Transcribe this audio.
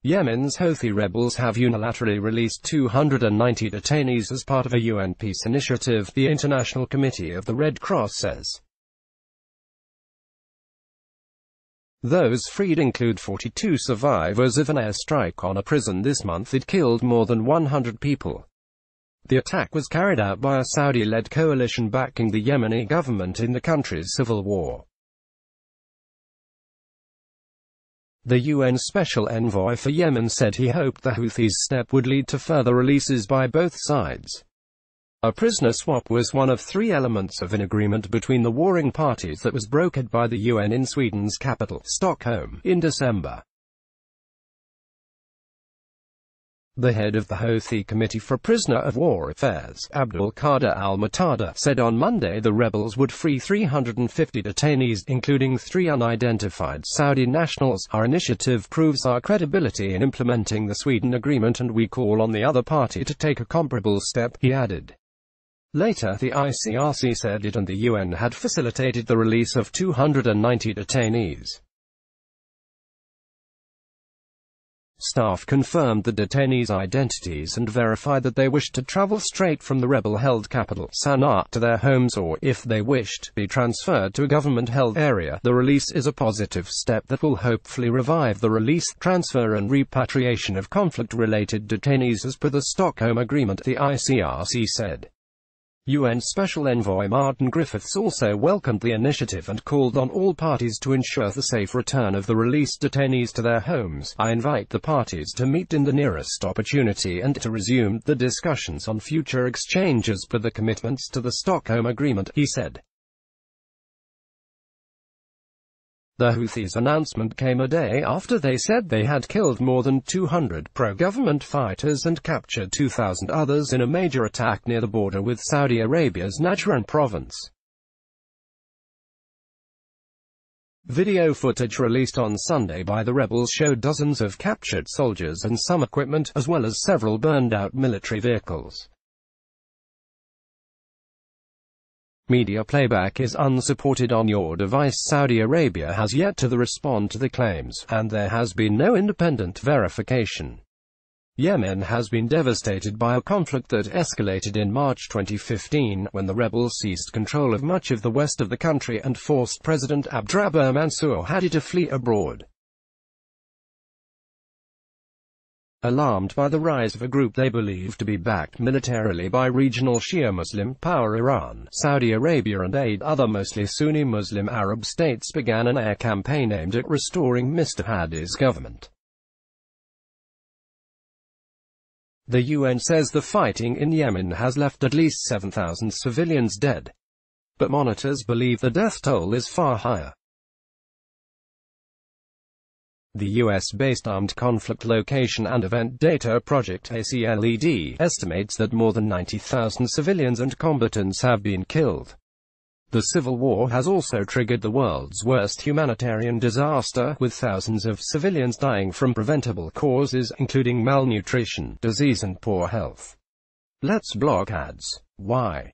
Yemen's Houthi rebels have unilaterally released 290 detainees as part of a UN peace initiative, the International Committee of the Red Cross says. Those freed include 42 survivors of an airstrike on a prison this month that killed more than 100 people. The attack was carried out by a Saudi-led coalition backing the Yemeni government in the country's civil war. The UN Special Envoy for Yemen said he hoped the Houthis' step would lead to further releases by both sides. A prisoner swap was one of three elements of an agreement between the warring parties that was brokered by the UN in Sweden's capital, Stockholm, in December. The head of the Houthi Committee for Prisoner of War Affairs, Abdul Qadir al-Mutada, said on Monday the rebels would free 350 detainees, including 3 unidentified Saudi nationals. Our initiative proves our credibility in implementing the Sweden agreement, and we call on the other party to take a comparable step, he added. Later, the ICRC said it and the UN had facilitated the release of 290 detainees. Staff confirmed the detainees' identities and verified that they wished to travel straight from the rebel-held capital, Sana'a, to their homes or, if they wished, be transferred to a government-held area. The release is a positive step that will hopefully revive the release, transfer and repatriation of conflict-related detainees as per the Stockholm Agreement, the ICRC said. UN Special Envoy Martin Griffiths also welcomed the initiative and called on all parties to ensure the safe return of the released detainees to their homes. I invite the parties to meet in the nearest opportunity and to resume the discussions on future exchanges per the commitments to the Stockholm Agreement, he said. The Houthis' announcement came a day after they said they had killed more than 200 pro-government fighters and captured 2,000 others in a major attack near the border with Saudi Arabia's Najran province. Video footage released on Sunday by the rebels showed dozens of captured soldiers and some equipment, as well as several burned-out military vehicles. Media playback is unsupported on your device. Saudi Arabia has yet to respond to the claims, and there has been no independent verification. Yemen has been devastated by a conflict that escalated in March 2015, when the rebels seized control of much of the west of the country and forced President Abdrabbuh Mansour Hadi to flee abroad. Alarmed by the rise of a group they believe to be backed militarily by regional Shia Muslim power Iran, Saudi Arabia and 8 other mostly Sunni Muslim Arab states began an air campaign aimed at restoring Mr. Hadi's government. The UN says the fighting in Yemen has left at least 7,000 civilians dead, but monitors believe the death toll is far higher. The US-based Armed Conflict Location and Event Data Project (ACLED) estimates that more than 90,000 civilians and combatants have been killed. The civil war has also triggered the world's worst humanitarian disaster, with thousands of civilians dying from preventable causes, including malnutrition, disease and poor health. Let's block ads. Why?